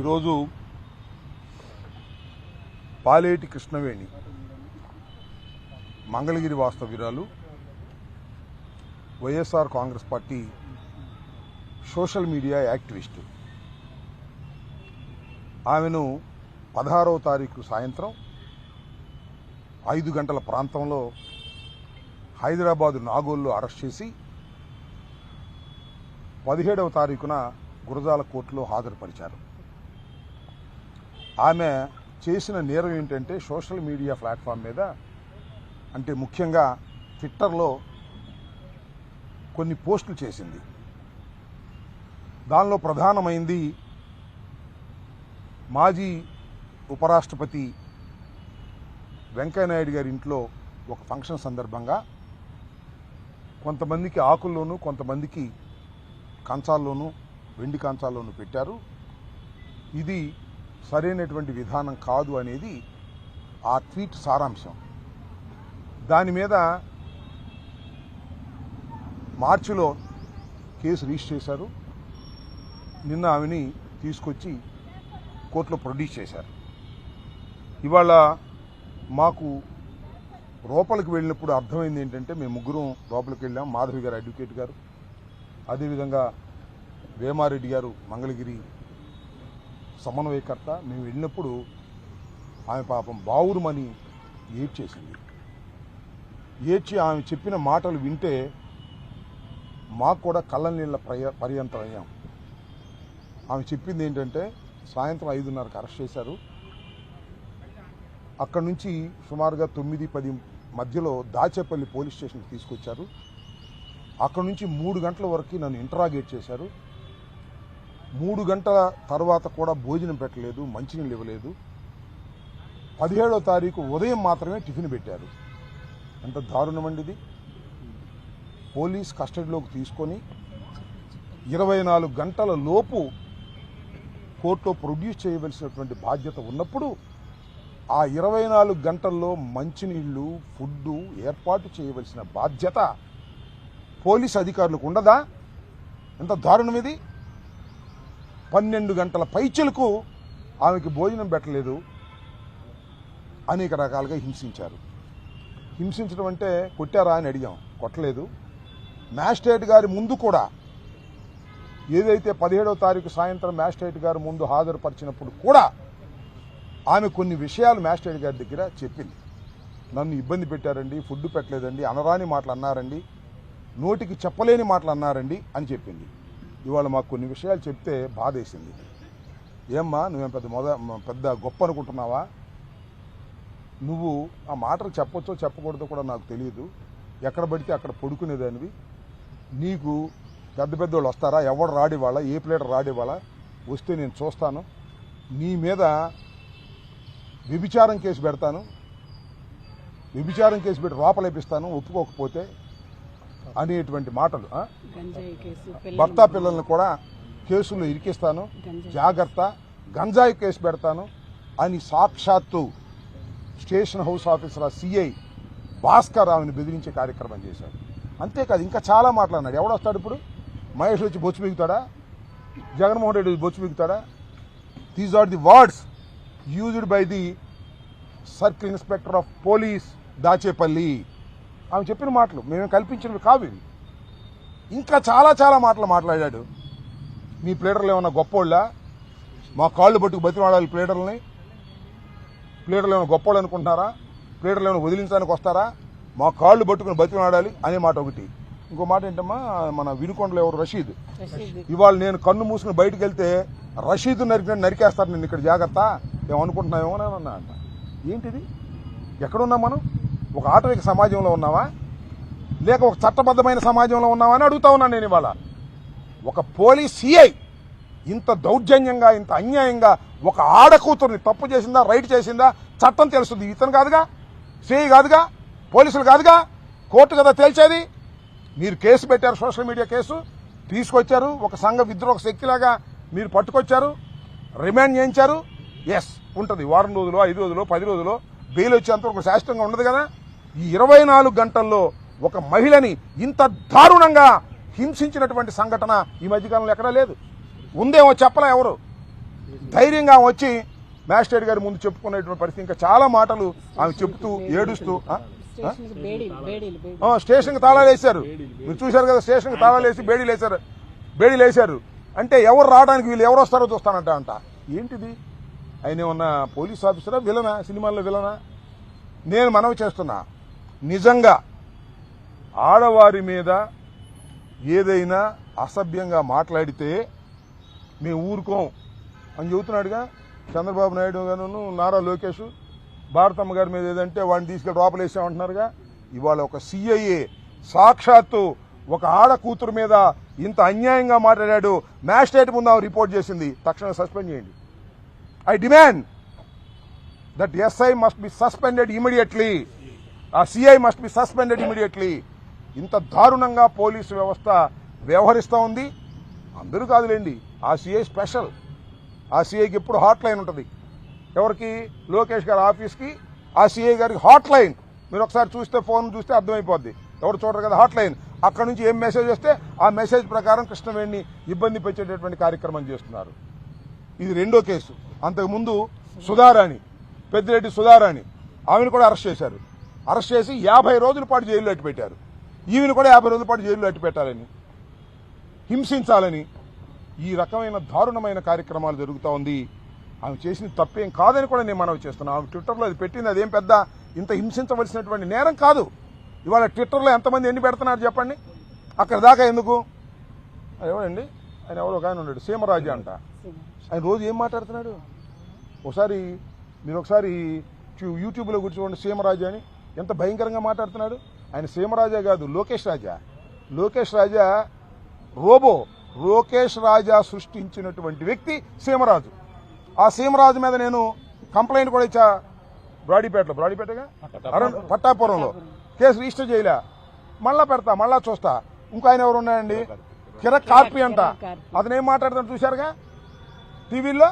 ఈరోజు పాలేటి కృష్ణవేణి మంగళగిరి వాస్తవ్యురాలు YSR Congress party social media activist. ఆమెను 16వ తారీఖు సాయంత్రం 5 గంటల ప్రాంతంలో హైదరాబాదు నాగోల్లో అరెస్ట్ చేసి 17వ తారీఖున గురజాల కోర్టులో హాజరుపరిచారు. ఆమె చేసిన నేరం ఏంటంటే సోషల్ మీడియా ప్లాట్ఫామ్ మీద, అంటే ముఖ్యంగా ట్విట్టర్లో కొన్ని పోస్టులు చేసింది. దానిలో ప్రధానమైంది మాజీ ఉపరాష్ట్రపతి వెంకయ్యనాయుడు గారి ఇంట్లో ఒక ఫంక్షన్ సందర్భంగా కొంతమందికి ఆకుల్లోనూ కొంతమందికి కంచాల్లోనూ వెండి కంచాల్లోనూ పెట్టారు. ఇది సరైనటువంటి విధానం కాదు అనేది ఆ ట్వీట్ సారాంశం. దాని మీద మార్చిలో కేసు రిజిస్టర్ చేశారు. నిన్న ఆమెని తీసుకొచ్చి కోర్టులో ప్రొడ్యూస్ చేశారు. ఇవాళ మాకు లోపలికి వెళ్ళినప్పుడు అర్థమైంది ఏంటంటే, మేము ముగ్గురం లోపలికి వెళ్ళాం. మాధవి గారు అడ్వకేట్ గారు, అదేవిధంగా వేమారెడ్డి గారు మంగళగిరి సమన్వయకర్త. మేము వెళ్ళినప్పుడు ఆమె పాపం బావురుమని ఏడ్చేసింది. ఏడ్చి ఆమె చెప్పిన మాటలు వింటే మాకు కూడా కళ్ళ నీళ్ళ పర్యంతం అయ్యాం. ఆమె చెప్పింది ఏంటంటే, సాయంత్రం 5:30కి అరెస్ట్ చేశారు. అక్కడి నుంచి సుమారుగా 9-10 మధ్యలో దాచేపల్లి పోలీస్ స్టేషన్కి తీసుకొచ్చారు. అక్కడి నుంచి 3 గంటల వరకు నన్ను ఇంటరాగేట్ చేశారు. 3 గంటల తర్వాత కూడా భోజనం పెట్టలేదు, మంచినీళ్ళు ఇవ్వలేదు. 17వ తారీఖు ఉదయం మాత్రమే టిఫిన్ పెట్టారు. ఎంత దారుణమండి ఇది. పోలీస్ కస్టడీలోకి తీసుకొని 24 గంటల లోపు కోర్టులో ప్రొడ్యూస్ చేయవలసినటువంటి బాధ్యత ఉన్నప్పుడు ఆ 24 గంటల్లో మంచినీళ్లు, ఫుడ్డు ఏర్పాటు చేయవలసిన బాధ్యత పోలీస్ అధికారులకు ఉండదా? ఎంత దారుణం ఇది. 12 గంటల పైచలకు ఆమెకి భోజనం పెట్టలేదు. అనేక రకాలుగా హింసించారు. హింసించడం అంటే కొట్టారా అని అడిగాం, కొట్టలేదు. మ్యాజిస్ట్రేట్ గారి ముందు కూడా, ఏదైతే 17వ తారీఖు సాయంత్రం మ్యాజిస్ట్రేట్ గారి ముందు హాజరుపరిచినప్పుడు కూడా ఆమె కొన్ని విషయాలు మ్యాజిస్ట్రేట్ గారి దగ్గర చెప్పింది. నన్ను ఇబ్బంది పెట్టారండి, ఫుడ్ పెట్టలేదండి, అనరాని మాటలు అన్నారండి, నోటికి చెప్పలేని మాటలు అన్నారండి అని చెప్పింది. ఇవాళ మాకు కొన్ని విషయాలు చెప్తే బాధేసింది. ఏమ్మా, నువ్వేం పెద్ద గొప్ప అనుకుంటున్నావా? నువ్వు ఆ మాటలు చెప్పొచ్చో చెప్పకూడదో కూడా నాకు తెలియదు. ఎక్కడ పడితే అక్కడ పడుకునేదానివి. నీకు పెద్ద పెద్దోళ్ళు వస్తారా? ఎవడు రాడివాళ్ళ, ఏ ప్లేటర్ రాడివాళ్ళ? వస్తే నేను చూస్తాను. నీ మీద వ్యభిచారం కేసు పెడతాను, వ్యభిచారం కేసు పెట్టి లోపలేపిస్తాను ఒప్పుకోకపోతే అనేటువంటి మాటలు. భర్త పిల్లల్ని కూడా కేసుల్లో ఇరికిస్తాను, జాగ్రత్త, గంజాయి కేసు పెడతాను అని సాక్షాత్తు station house officer CI Bhaskar ఆమెను బెదిరించే కార్యక్రమం చేశాడు. అంతేకాదు ఇంకా చాలా మాట్లాడినాడు. ఎవడొస్తాడు ఇప్పుడు? మహేష్ వచ్చి బొచ్చు మిగుతాడా? జగన్మోహన్ రెడ్డి బొచ్చు మిగుతాడా? These are the words used by the circle inspector of police Dachepalli. ఆమె చెప్పిన మాటలు మేము కల్పించినవి కావు ఇవి. ఇంకా చాలా చాలా మాటలు మాట్లాడాడు. మీ ప్లేడర్లు ఏమన్నా గొప్పోళ్ళ? మా కాళ్ళు పట్టుకు బతిమాడాలి ప్లేడర్లని? ప్లేడర్లు ఏమైనా గొప్పోళ్ళు అనుకుంటున్నారా? ప్లేడర్లు ఏమైనా వదిలించడానికి వస్తారా? మా కాళ్ళు పట్టుకుని బతిమాడాలి అనే మాట ఒకటి. ఇంకో మాట ఏంటమ్మా, మన వినుకొండలో ఎవరు రషీద్, ఇవాళ నేను కన్ను మూసుకుని బయటకు వెళ్తే రషీద్ నరికేస్తారు నేను ఇక్కడ, జాగ్రత్త, ఏమనుకుంటున్నామేమో అన్నా అంట. ఏంటిది? ఎక్కడున్నాం మనం? ఒక ఆటవిక సమాజంలో ఉన్నావా, లేక ఒక చట్టబద్ధమైన సమాజంలో ఉన్నావా అని అడుగుతా ఉన్నాను నేను. ఇవాళ ఒక పోలీస్ సిఐ ఇంత దౌర్జన్యంగా, ఇంత అన్యాయంగా ఒక ఆడకూతుర్ని తప్పు చేసిందా, రైట్ చేసిందా చట్టం తెలుస్తుంది. ఇతను కాదుగా, సిఐ కాదుగా, పోలీసులు కాదుగా, కోర్టు కదా తేల్చేది. మీరు కేసు పెట్టారు, సోషల్ మీడియా కేసు తీసుకొచ్చారు, ఒక సంఘ విద్రోహ శక్తిలాగా మీరు పట్టుకొచ్చారు, రిమాండ్ చేయించారు. ఎస్ ఉంటుంది, వారం రోజులు, 5 రోజులు, 10 రోజులు బెయిల్ వచ్చేంతవరకు శాశ్వతంగా ఉండదు కదా. ఈ 24 గంటల్లో ఒక మహిళని ఇంత దారుణంగా హింసించినటువంటి సంఘటన ఈ మధ్యకాలంలో ఎక్కడా లేదు. ఉందేమో చెప్పలే ఎవరు. ధైర్యంగా వచ్చి మ్యాజిస్ట్రేట్ గారి ముందు చెప్పుకునేటువంటి పరిస్థితి. ఇంకా చాలా మాటలు ఆమె చెప్తూ ఏడుస్తూ స్టేషన్కి తాళాలు వేశారు. మీరు చూశారు కదా, స్టేషన్కి తాళాలు వేసి బేడీలు వేశారు. అంటే ఎవరు రావడానికి వీళ్ళు ఎవరు వస్తారో చూస్తానంట. ఏంటిది? ఆయన ఏమన్నా పోలీస్ ఆఫీసరా, విలనా, సినిమాల్లో విలనా? నేను మనవి చేస్తున్నా, నిజంగా ఆడవారి మీద ఏదైనా అసభ్యంగా మాట్లాడితే మేము ఊరుకోం అని చెబుతున్నాడుగా చంద్రబాబు నాయుడు గారు, నారా లోకేష్. భారతమ్మ గారి మీద ఏదంటే వాడిని తీసుకెళ్ళి లోపలేసామంటున్నారుగా. ఇవాళ ఒక సిఐఏ సాక్షాత్తు ఒక ఆడ కూతురు మీద ఇంత అన్యాయంగా మాట్లాడాడు, మ్యాజిస్ట్రేట్ ముందు ఆమె రిపోర్ట్ చేసింది. తక్షణం సస్పెండ్ చేయండి. I demand that SI must be suspended immediately. ఆ CI must be suspended immediately. ఇంత దారుణంగా పోలీసు వ్యవస్థ వ్యవహరిస్తూ ఉంది. అందరూ కాదులేండి, ఆ సిఐ స్పెషల్. ఆ సిఐకి ఎప్పుడు హాట్ లైన్ ఉంటుంది. ఎవరికి? లోకేష్ గారి ఆఫీస్కి ఆ సిఐ గారికి హాట్ లైన్. మీరు ఒకసారి చూస్తే, ఫోన్ చూస్తే అర్థమైపోద్ది. ఎవరు చూడరు కదా, హాట్ లైన్. అక్కడ నుంచి ఏం మెసేజ్ వస్తే ఆ మెసేజ్ ప్రకారం కృష్ణవేణిని ఇబ్బంది పెట్టేటటువంటి కార్యక్రమం చేస్తున్నారు. ఇది రెండో కేసు. అంతకుముందు సుధారాణి, పెద్దిరెడ్డి సుధారాణి, ఆమెను కూడా అరెస్ట్ చేశారు. అరెస్ట్ చేసి 50 రోజుల పాటు జైల్లో అట్టి పెట్టారు. ఈమెను కూడా 50 రోజుల పాటు జైల్లో అట్టి పెట్టాలని, హింసించాలని ఈ రకమైన దారుణమైన కార్యక్రమాలు జరుగుతూ ఉంది. ఆమె చేసిన తప్పేం కాదని కూడా నేను మనవి చేస్తున్నాను. ఆమె ట్విట్టర్లో అది పెట్టింది, అదేం పెద్ద ఇంత హింసించవలసినటువంటి నేరం కాదు. ఇవాళ ట్విట్టర్లో ఎంతమంది ఎన్ని పెడుతున్నారు చెప్పండి? అక్కడ దాకా ఎందుకు? ఎవరండి ఆయన? ఎవరో ఒక ఆయన ఉన్నాడు, సీమరాజా అంట. ఆయన రోజు ఏం మాట్లాడుతున్నాడు? మీరు ఒకసారి యూట్యూబ్లో కూర్చోండి, సీమరాజా అని ఎంత భయంకరంగా మాట్లాడుతున్నాడు. ఆయన సీమరాజా కాదు, లోకేష్ రాజా. లోకేష్ రాజా రోబో. లోకేష్ రాజా సృష్టించినటువంటి వ్యక్తి సీమరాజు. ఆ సీమరాజు మీద నేను కంప్లైంట్ కూడా ఇచ్చా. బ్రాడీపేటగా పట్టాపురంలో కేసు రిజిస్టర్ చేయలే. మళ్ళా పెడతా, మళ్ళా చూస్తా. ఇంకో ఆయన ఎవరు ఉన్నాయండి, కిరక్ కార్పి అంట. అతనేం మాట్లాడుతున్నాడు చూశారుగా టీవీల్లో,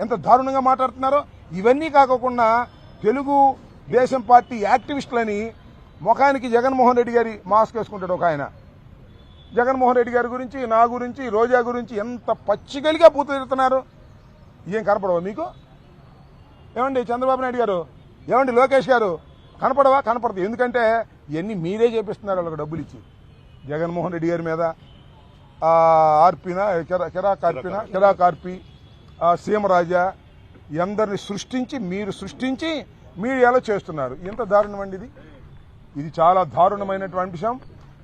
ఎంత దారుణంగా మాట్లాడుతున్నారో. ఇవన్నీ కాకుండా తెలుగు దేశం పార్టీ యాక్టివిస్టులని ముఖానికి జగన్మోహన్ రెడ్డి గారి మాస్క్ వేసుకుంటాడు ఒక ఆయన. జగన్మోహన్ రెడ్డి గారి గురించి, నా గురించి, రోజా గురించి ఎంత పచ్చిగలిగా పూతుతున్నారు. ఏం కనపడవా మీకు? ఏమండి చంద్రబాబు నాయుడు గారు, ఏమండి లోకేష్ గారు, కనపడవా? కనపడదు. ఎందుకంటే ఇవన్నీ మీరే చేపిస్తున్నారు వాళ్ళకి డబ్బులు ఇచ్చి. జగన్మోహన్ రెడ్డి గారి మీద కిరాక్ ఆర్పి, సీమరాజా అందరిని మీరు సృష్టించి మీడియాలో చేస్తున్నారు. ఎంత దారుణం అండి ఇది. ఇది చాలా దారుణమైనటువంటి అంశం.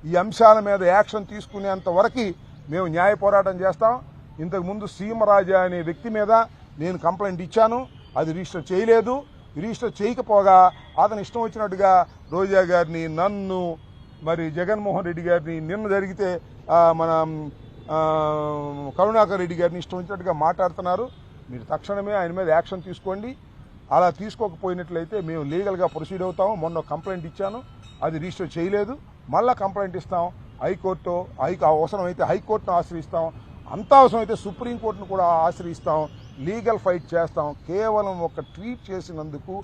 ఈ అంశాల మీద యాక్షన్ తీసుకునేంత వరకు మేము న్యాయ పోరాటం చేస్తాం. ఇంతకుముందు సీమరాజా అనే వ్యక్తి మీద నేను కంప్లైంట్ ఇచ్చాను, అది రిజిస్టర్ చేయలేదు. రిజిస్టర్ చేయకపోగా అతను ఇష్టం వచ్చినట్టుగా రోజా గారిని, నన్ను, మరి జగన్మోహన్ రెడ్డి గారిని, నిన్న జరిగితే మన కరుణాకర్ రెడ్డి గారిని ఇష్టం వచ్చినట్టుగా మాట్లాడుతున్నారు. మీరు తక్షణమే ఆయన మీద యాక్షన్ తీసుకోండి. అలా తీసుకోకపోయినట్లయితే మేము లీగల్గా ప్రొసీడ్ అవుతాము. మొన్న కంప్లైంట్ ఇచ్చాను, అది రిజిస్టర్ చేయలేదు. మళ్ళా కంప్లైంట్ ఇస్తాం. హైకోర్టు అవసరమైతే హైకోర్టును ఆశ్రయిస్తాం, అంత అవసరమైతే సుప్రీంకోర్టును కూడా ఆశ్రయిస్తాం. లీగల్ ఫైట్ చేస్తాం. కేవలం ఒక ట్వీట్ చేసినందుకు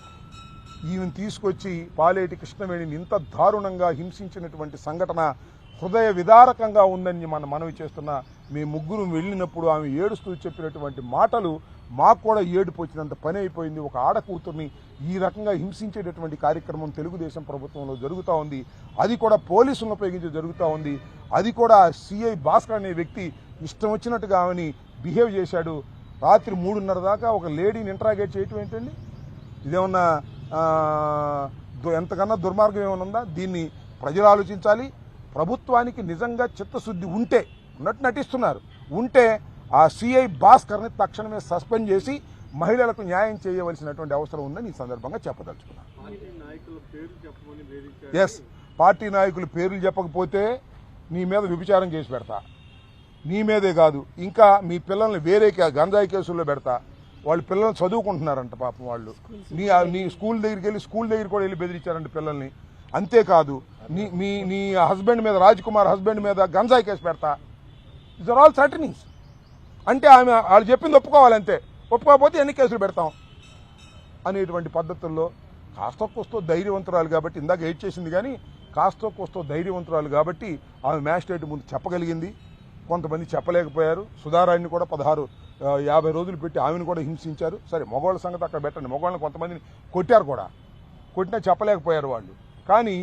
ఈమెను తీసుకొచ్చి పాలేటి కృష్ణవేణిని ఇంత దారుణంగా హింసించినటువంటి సంఘటన హృదయ విదారకంగా ఉందని మనవి చేస్తున్నా. మేము ముగ్గురు వెళ్ళినప్పుడు ఆమె ఏడుస్తూ చెప్పినటువంటి మాటలు మాకు కూడా ఏడుపు వచ్చినంత పని అయిపోయింది. ఒక ఆడకూతుర్ని ఈ రకంగా హింసించేటటువంటి కార్యక్రమం తెలుగుదేశం ప్రభుత్వంలో జరుగుతూ ఉంది. అది కూడా పోలీసులను ఉపయోగించి జరుగుతూ ఉంది. అది కూడా సిఐ భాస్కర్ అనే వ్యక్తి ఇష్టం వచ్చినట్టుగా ఆమెని బిహేవ్ చేశాడు. రాత్రి 3:30 దాకా ఒక లేడీని ఇంటరాగేట్ చేయటం ఏంటండి? ఇదేమన్నా ఎంతకన్నా దుర్మార్గం ఏమైనా ఉందా? దీన్ని ప్రజలు ఆలోచించాలి. ప్రభుత్వానికి నిజంగా చిత్తశుద్ధి ఉంటే, ఉన్నట్టు నటిస్తున్నారు, ఉంటే ఆ సిఐ భాస్కర్ని తక్షణమే సస్పెండ్ చేసి మహిళలకు న్యాయం చేయవలసినటువంటి అవసరం ఉందని ఈ సందర్భంగా చెప్పదలుచుకున్నాను. ఎస్, పార్టీ నాయకుల పేర్లు చెప్పకపోతే నీ మీద వ్యభిచారం కేసు పెడతా. నీ మీదే కాదు, ఇంకా మీ పిల్లల్ని వేరే గంజాయి కేసుల్లో పెడతా. వాళ్ళు పిల్లల్ని చదువుకుంటున్నారంట పాపం. వాళ్ళు నీ స్కూల్ దగ్గర కూడా వెళ్ళి బెదిరించారంట పిల్లల్ని. అంతేకాదు నీ హస్బెండ్ మీద, రాజ్ కుమార్ హస్బెండ్ మీద గంజాయి కేసు పెడతా. It's are all threatenings. అంటే ఆమె వాళ్ళు చెప్పింది ఒప్పుకోవాలంతే, ఒప్పుకోకపోతే ఎన్ని కేసులు పెడతాం అనేటువంటి పద్ధతుల్లో కాస్త కోస్తో ధైర్యవంతురాలు కాబట్టి, ఇందాక ఎయిట్ చేసింది కానీ కాస్త కోస్తో ధైర్యవంతురాలు కాబట్టి ఆమె మ్యాజిస్ట్రేట్ ముందు చెప్పగలిగింది. కొంతమంది చెప్పలేకపోయారు. సుధారాణిని కూడా 16 50 రోజులు పెట్టి ఆమెను కూడా హింసించారు. సరే మగవాళ్ళ సంగతి అక్కడ పెట్టండి, మగవాళ్ళని కొంతమందిని కొట్టారు కూడా, కొట్టినా చెప్పలేకపోయారు వాళ్ళు. కానీ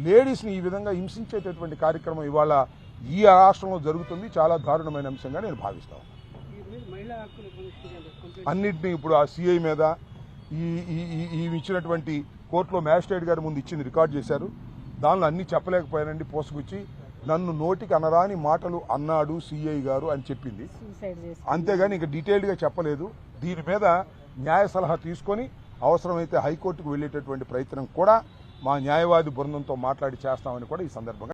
లేడీస్ని ఈ విధంగా హింసించేటటువంటి కార్యక్రమం ఇవాళ ఈ రాష్ట్రంలో జరుగుతుంది. చాలా దారుణమైన అంశంగా నేను భావిస్తాను. అన్నింటినీ ఇప్పుడు ఆ సిఐ మీద ఈ ఇచ్చినటువంటి కోర్టులో మ్యాజిస్ట్రేట్ గారి ముందు ఇచ్చింది రికార్డ్ చేశారు. దానిలో అన్నీ చెప్పలేకపోయానండి, పోసుకొచ్చి నన్ను నోటికి అనరాని మాటలు అన్నాడు సిఐ గారు అని చెప్పింది. అంతేగాని ఇక డీటెయిల్డ్గా చెప్పలేదు. దీని మీద న్యాయ సలహా తీసుకొని అవసరమైతే హైకోర్టుకు వెళ్ళేటటువంటి ప్రయత్నం కూడా మా న్యాయవాది బృందంతో మాట్లాడి చేస్తామని కూడా ఈ సందర్భంగా